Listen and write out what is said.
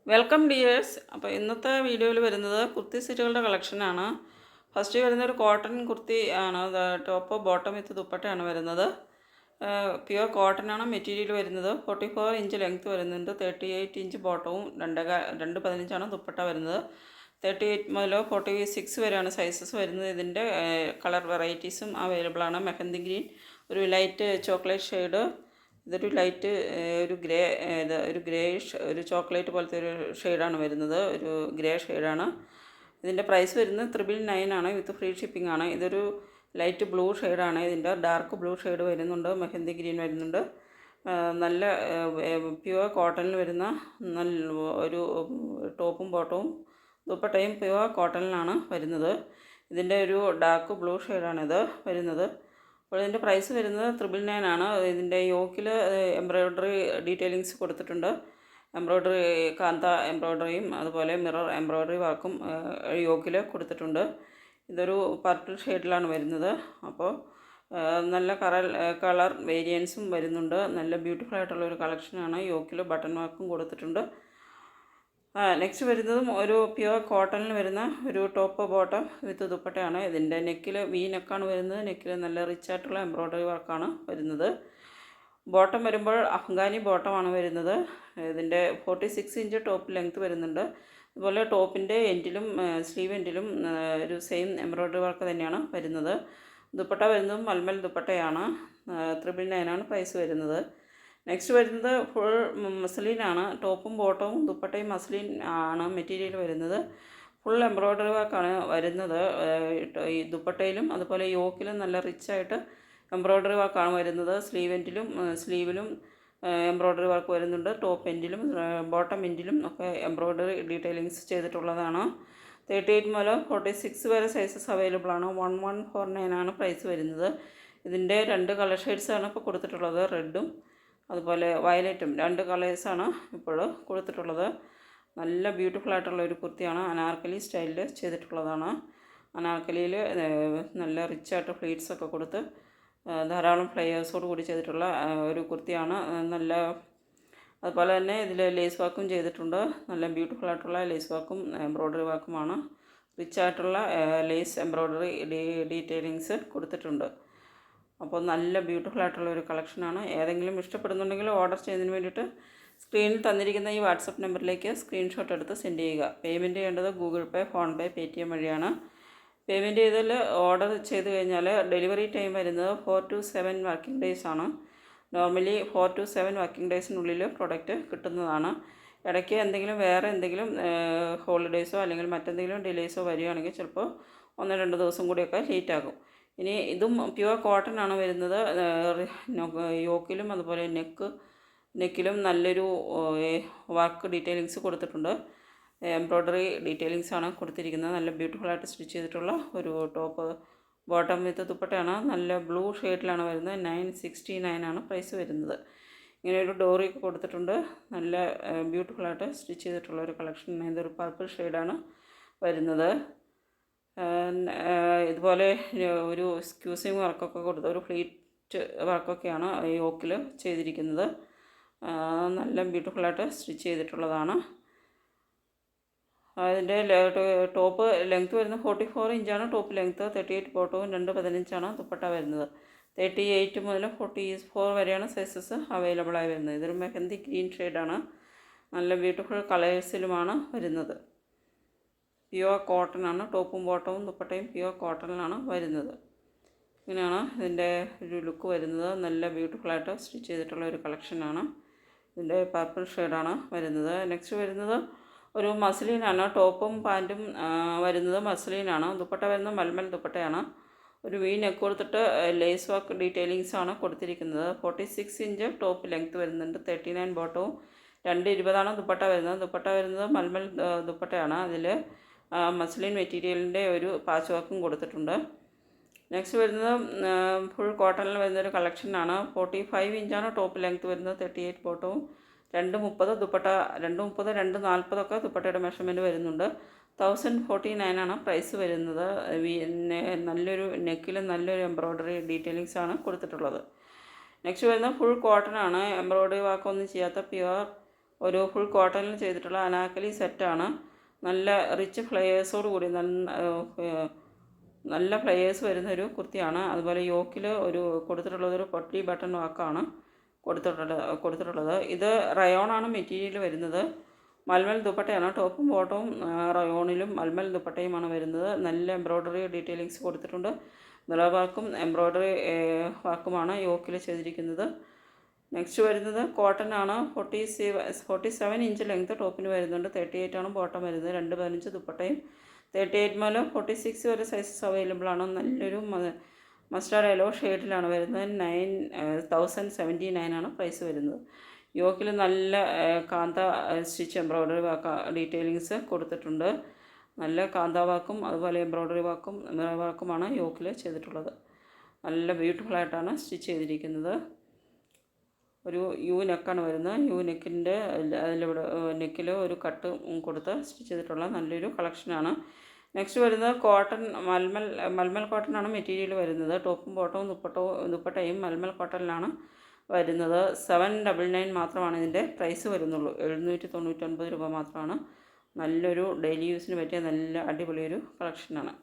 Welcome dears. അപ്പോൾ ഇന്നത്തെ വീഡിയോയിൽ വരുന്നത് കുർത്തി സെറ്റുകളുടെ കളക്ഷനാണ്. ഫസ്റ്റ് വരുന്ന ഒരു കോട്ടൺ കുർത്തി ആണ്. ടോപ്പ് ബോട്ടം വിത്ത് ദുപ്പട്ടയാണ് വരുന്നത്. പ്യുവർ കോട്ടൺ ആണ് മെറ്റീരിയൽ വരുന്നത്. 44 ഇഞ്ച് ലെങ്ത് വരുന്നുണ്ട്. 38 ഇഞ്ച് ബോട്ടവും 2.15 ദുപ്പട്ട വരുന്നത്. 38 മുതൽ 46 വരെയാണ് സൈസസ് വരുന്നത്. ഇതിൻ്റെ കളർ വെറൈറ്റീസും അവൈലബിൾ ആണ്. മെഹന്തി ഗ്രീൻ, ഒരു ലൈറ്റ് ചോക്ലേറ്റ് ഷെയ്ഡ്, ഇതൊരു ലൈറ്റ് ഒരു ഗ്രേ, ഒരു ഗ്രേയിഷ്, ഒരു ചോക്ലേറ്റ് പോലത്തെ ഒരു ഷെയ്ഡാണ് വരുന്നത്. ഒരു ഗ്രേ ഷെയ്ഡാണ്. ഇതിൻ്റെ പ്രൈസ് വരുന്നത് 999 ആണ്. വിത്ത് ഫ്രീ ഷിപ്പിംഗ് ആണ്. ഇതൊരു ലൈറ്റ് ബ്ലൂ ഷെയ്ഡാണ്. ഇതിൻ്റെ ഡാർക്ക് ബ്ലൂ ഷെയ്ഡ് വരുന്നുണ്ട്. മെഹന്തി ഗ്രീൻ വരുന്നുണ്ട്. നല്ല പ്യുവർ കോട്ടണിൽ വരുന്ന നല്ല ഒരു ടോപ്പും ബോട്ടവും ദുപ്പട്ടയും പ്യുവർ കോട്ടണിലാണ് വരുന്നത്. ഇതിൻ്റെ ഒരു ഡാർക്ക് ബ്ലൂ ഷെയ്ഡാണിത് വരുന്നത്. അപ്പോൾ ഇതിൻ്റെ പ്രൈസ് വരുന്നത് 999 ആണ്. ഇതിൻ്റെ യോക്കിൽ എംബ്രോയ്ഡറി ഡീറ്റെയിലിങ്സ് കൊടുത്തിട്ടുണ്ട്. എംബ്രോയ്ഡറി, കാന്ത എംബ്രോയ്ഡറിയും അതുപോലെ മിറർ എംബ്രോയ്ഡറി വർക്കും യോക്കിൽ കൊടുത്തിട്ടുണ്ട്. ഇതൊരു പർപ്പിൾ ഷെയ്ഡിലാണ് വരുന്നത്. അപ്പോൾ നല്ല കളർ വേരിയൻസും വരുന്നുണ്ട്. നല്ല ബ്യൂട്ടിഫുൾ ആയിട്ടുള്ളൊരു കളക്ഷനാണ്. യോക്കിൽ ബട്ടൺ വർക്കും കൊടുത്തിട്ടുണ്ട്. നെക്സ്റ്റ് വരുന്നതും ഒരു പ്യുവർ കോട്ടണിൽ വരുന്ന ഒരു ടോപ്പ് ബോട്ടം വിത്ത് ദുപ്പട്ടയാണ്. ഇതിൻ്റെ നെക്കിൽ വി നെക്കാണ് വരുന്നത്. നെക്കിൽ നല്ല റിച്ച് ആയിട്ടുള്ള എംബ്രോയ്ഡറി വർക്കാണ് വരുന്നത്. ബോട്ടം വരുമ്പോൾ അഫ്ഗാനി ബോട്ടമാണ് വരുന്നത്. ഇതിൻ്റെ 46 ഇഞ്ച് ടോപ്പ് ലെങ്ത് വരുന്നുണ്ട്. അതുപോലെ ടോപ്പിൻ്റെ എൻഡിലും സ്ലീവ് എൻഡിലും ഒരു സെയിം എംബ്രോയ്ഡറി വർക്ക് തന്നെയാണ് വരുന്നത്. ദുപ്പട്ട വരുന്നതും മൽമൽ ദുപ്പട്ടയാണ്. 999 ആണ് പ്രൈസ് വരുന്നത്. നെക്സ്റ്റ് വരുന്നത് ഫുൾ മസ്ലിനാണ്. ടോപ്പും ബോട്ടവും ദുപ്പട്ടയും മസ്ലിൻ ആണ് മെറ്റീരിയൽ വരുന്നത്. ഫുൾ എംബ്രോയ്ഡറി വർക്കാണ് വരുന്നത്. ഈ ദുപ്പട്ടയിലും അതുപോലെ യോക്കിലും നല്ല റിച്ചായിട്ട് എംബ്രോയ്ഡറി വർക്കാണ് വരുന്നത്. സ്ലീവിലും എംബ്രോയ്ഡറി വർക്ക് വരുന്നുണ്ട്. ടോപ്പ് എൻഡിലും ബോട്ടം എൻഡിലും ഒക്കെ എംബ്രോയ്ഡറി ഡീറ്റെയിലിങ്സ് ചെയ്തിട്ടുള്ളതാണ്. 38 മുതൽ 46 വരെ സൈസസ് അവൈലബിൾ ആണ്. 1149 ആണ് പ്രൈസ് വരുന്നത്. ഇതിൻ്റെ 2 കളർ ഷെയ്ഡ്സാണ് ഇപ്പോൾ കൊടുത്തിട്ടുള്ളത്. റെഡും അതുപോലെ വയലറ്റും 2 കളേഴ്സാണ് ഇപ്പോൾ കൊടുത്തിട്ടുള്ളത്. നല്ല ബ്യൂട്ടിഫുൾ ആയിട്ടുള്ള ഒരു കുർത്തിയാണ്. അനാർക്കലി സ്റ്റൈലിൽ ചെയ്തിട്ടുള്ളതാണ്. അനാർക്കലിയിൽ നല്ല റിച്ചായിട്ട് ഫ്ലീറ്റ്സൊക്കെ കൊടുത്ത് ധാരാളം ഫ്ലയേഴ്സോട് കൂടി ചെയ്തിട്ടുള്ള ഒരു കുർത്തിയാണ്. നല്ല അതുപോലെ തന്നെ ഇതിൽ ലേസ് വർക്കും ചെയ്തിട്ടുണ്ട്. നല്ല ബ്യൂട്ടിഫുൾ ആയിട്ടുള്ള ലേസ് വർക്കും എംബ്രോയ്ഡറി വർക്കുമാണ്. റിച്ചായിട്ടുള്ള ലേസ് എംബ്രോയ്ഡറി ഡീറ്റെയിലിങ്സ് കൊടുത്തിട്ടുണ്ട്. അപ്പോൾ നല്ല ബ്യൂട്ടിഫുൾ ആയിട്ടുള്ള ഒരു കളക്ഷനാണ്. ഏതെങ്കിലും ഇഷ്ടപ്പെടുന്നുണ്ടെങ്കിൽ ഓർഡർ ചെയ്യുന്നതിന് വേണ്ടിയിട്ട് സ്ക്രീനിൽ തന്നിരിക്കുന്ന ഈ വാട്സപ്പ് നമ്പറിലേക്ക് സ്ക്രീൻഷോട്ട് എടുത്ത് സെൻഡ് ചെയ്യുക. പേയ്മെൻറ്റ് ചെയ്യേണ്ടത് ഗൂഗിൾ പേ, ഫോൺ പേ, പേടിഎം വഴിയാണ്. പേയ്മെൻറ്റ് ചെയ്തതിൽ ഓർഡർ ചെയ്ത് കഴിഞ്ഞാൽ ഡെലിവറി ടൈം വരുന്നത് 4 to 7 വർക്കിംഗ് ഡേയ്സ് ആണ്. നോർമലി 4 to 7 വർക്കിംഗ് ഡേയ്സിനുള്ളിൽ പ്രൊഡക്റ്റ് കിട്ടുന്നതാണ്. ഇടയ്ക്ക് വേറെ എന്തെങ്കിലും ഹോളിഡേയ്സോ അല്ലെങ്കിൽ മറ്റെന്തെങ്കിലും ഡിലേയ്സോ വരികയാണെങ്കിൽ ചിലപ്പോൾ 1-2 ദിവസം കൂടിയൊക്കെ ലേറ്റ് ആകും. ഇനി ഇതും പ്യുവർ കോട്ടൺ ആണ് വരുന്നത്. യോക്കിലും അതുപോലെ നെക്കിലും നല്ലൊരു വർക്ക് ഡീറ്റെയിലിങ്സ് കൊടുത്തിട്ടുണ്ട്. എംബ്രോയ്ഡറി ഡീറ്റെയിലിങ്സ് ആണ് കൊടുത്തിരിക്കുന്നത്. നല്ല ബ്യൂട്ടിഫുൾ ആയിട്ട് സ്റ്റിച്ച് ചെയ്തിട്ടുള്ള ഒരു ടോപ്പ് ബോട്ടം വിത്ത് ദുപ്പട്ടയാണ്. നല്ല ബ്ലൂ ഷെയ്ഡിലാണ് വരുന്നത്. 969 ആണ് പ്രൈസ് വരുന്നത്. ഇങ്ങനെ ഒരു ഡോറിയൊക്കെ കൊടുത്തിട്ടുണ്ട്. നല്ല ബ്യൂട്ടിഫുൾ ആയിട്ട് സ്റ്റിച്ച് ചെയ്തിട്ടുള്ള ഒരു കളക്ഷൻ. ഇതൊരു പർപ്പിൾ ഷെയ്ഡാണ് വരുന്നത്. ഇതുപോലെ ഒരു സ്ക്യൂസിങ് വർക്കൊക്കെ കൊടുത്ത് ഒരു ഫ്ലീറ്റ് വർക്കൊക്കെയാണ് യോക്കിൽ ചെയ്തിരിക്കുന്നത്. നല്ല ബ്യൂട്ടിഫുള്ളായിട്ട് സ്റ്റിച്ച് ചെയ്തിട്ടുള്ളതാണ്. അതിൻ്റെ ടോപ്പ് ലെങ്ത്ത് വരുന്നത് 44 ഇഞ്ചാണ് ടോപ്പ് ലെങ്ത്ത്. 38 ബോട്ടവും 2.15 ദുപ്പട്ട വരുന്നത്. 38 മുതൽ 44 വരെയാണ് സൈസസ് അവൈലബിളായി വരുന്നത്. ഇതൊരു മെഹന്തി ഗ്രീൻ ഷെയ്ഡാണ്. നല്ല ബ്യൂട്ടിഫുൾ കളേഴ്സിലുമാണ് വരുന്നത്. പ്യുവർ കോട്ടൺ ആണ്. ടോപ്പും ബോട്ടവും ദുപ്പട്ടയും പ്യുവർ കോട്ടണിലാണ് വരുന്നത്. ഇങ്ങനെയാണ് ഇതിൻ്റെ ഒരു ലുക്ക് വരുന്നത്. നല്ല ബ്യൂട്ടിഫുള്ളായിട്ട് സ്റ്റിച്ച് ചെയ്തിട്ടുള്ള ഒരു കളക്ഷനാണ്. ഇതിൻ്റെ പർപ്പിൾ ഷെയ്ഡാണ് വരുന്നത്. നെക്സ്റ്റ് വരുന്നത് ഒരു മസ്ലിനാണ്. ടോപ്പും പാൻറ്റും വരുന്നത് മസ്ലിനാണ്. ദുപ്പട്ട വരുന്നത് മൽമൽ ദുപ്പട്ടയാണ്. ഒരു വി നെക്ക് കൊടുത്തിട്ട് ലേസ് വർക്ക് ഡീറ്റെയിലിങ്സ് ആണ് കൊടുത്തിരിക്കുന്നത്. 46 ഇഞ്ച് ടോപ്പ് ലെങ്ത്ത് വരുന്നുണ്ട്. 39 ബോട്ടവും 2.20 ദുപ്പട്ട വരുന്നത്. ദുപ്പട്ട വരുന്നത് മൽമൽ ദുപ്പട്ടയാണ്. അതിൽ മസ്ലിൻ മെറ്റീരിയലിൻ്റെ ഒരു പാച്ച് വർക്കും കൊടുത്തിട്ടുണ്ട്. നെക്സ്റ്റ് വരുന്നത് ഫുൾ കോട്ടണിൽ വരുന്നൊരു കളക്ഷനാണ്. 45 ഇഞ്ചാണ് ടോപ്പ് ലെങ്ത്ത് വരുന്നത്. 38 ബോട്ടവും 2.30 ദുപ്പട്ട. 2.30 2.40 ദുപ്പട്ടയുടെ മെഷർമെൻറ്റ് വരുന്നുണ്ട്. 1049 ആണ് പ്രൈസ് വരുന്നത്. നല്ലൊരു നെക്കിൽ നല്ലൊരു എംബ്രോയ്ഡറി ഡീറ്റെയിലിങ്സ് ആണ് കൊടുത്തിട്ടുള്ളത്. നെക്സ്റ്റ് വരുന്നത് ഫുൾ കോട്ടൺ ആണ്. എംബ്രോയ്ഡറി വർക്കൊന്നും ചെയ്യാത്ത പ്യുവർ ഒരു ഫുൾ കോട്ടണിൽ ചെയ്തിട്ടുള്ള അനാക്കലി സെറ്റാണ്. നല്ല റിച്ച് ഫ്ലയേഴ്സോട് കൂടി നല്ല ഫ്ലയേഴ്സ് വരുന്ന ഒരു കുർത്തിയാണ്. അതുപോലെ യോക്കിൽ കൊടുത്തിട്ടുള്ളത് ഒരു പൊട്ടി ബട്ടൺ വാക്കാണ് കൊടുത്തിട്ടുള്ളത്. ഇത് റയോണാണ് മെറ്റീരിയൽ വരുന്നത്. മൽമൽ ദുപ്പട്ടയാണ്. ടോപ്പും ബോട്ടവും റയോണിലും മൽമൽ ദുപ്പട്ടയുമാണ് വരുന്നത്. നല്ല എംബ്രോയ്ഡറി ഡീറ്റെയിലിങ്സ് കൊടുത്തിട്ടുണ്ട്. മിറർ വർക്കും എംബ്രോയ്ഡറി വർക്കുമാണ് യോക്കിൽ ചെയ്തിരിക്കുന്നത്. നെക്സ്റ്റ് വരുന്നത് കോട്ടൺ ആണ്. 47 ഇഞ്ച് ലെങ്ത് ടോപ്പിന് വരുന്നുണ്ട്. 38 ആണ് ബോട്ടം വരുന്നത്. 2.15 ദുപ്പട്ടയും 38 മുതൽ 46 വരെ സൈസസ് അവൈലബിൾ ആണ്. നല്ലൊരു മസ്റ്റാർഡ് യെല്ലോ ഷെയ്ഡിലാണ് വരുന്നത്. 9079 ആണ് പ്രൈസ് വരുന്നത്. യോക്കിൽ നല്ല കാന്ത സ്റ്റിച്ച് എംബ്രോയ്ഡറി വാക്ക് ഡീറ്റെയിലിങ്സ് കൊടുത്തിട്ടുണ്ട്. നല്ല കാന്ത വാക്കും അതുപോലെ എംബ്രോയ്ഡറി വാക്കും മിറർ വാക്കുമാണ് യോക്കിൽ ചെയ്തിട്ടുള്ളത്. നല്ല ബ്യൂട്ടിഫുള്ളായിട്ടാണ് സ്റ്റിച്ച് ചെയ്തിരിക്കുന്നത്. ഒരു യു നെക്കാണ് വരുന്നത്. യു നെക്കിൻ്റെ അതിലിവിടെ നെക്കിൽ ഒരു കട്ട് കൊടുത്ത് സ്റ്റിച്ച് ചെയ്തിട്ടുള്ള നല്ലൊരു കളക്ഷനാണ്. നെക്സ്റ്റ് വരുന്നത് കോട്ടൺ മൽമൽ കോട്ടനാണ് മെറ്റീരിയൽ വരുന്നത്. ടോപ്പും ബോട്ടവും ദുപ്പട്ടയും മൽമൽ കോട്ടണിലാണ് വരുന്നത്. 799 മാത്രമാണ് ഇതിൻ്റെ പ്രൈസ് വരുന്നുള്ളൂ. 799 രൂപ മാത്രമാണ്. നല്ലൊരു ഡെയിലി യൂസിന് പറ്റിയ നല്ല അടിപൊളിയൊരു കളക്ഷനാണ്.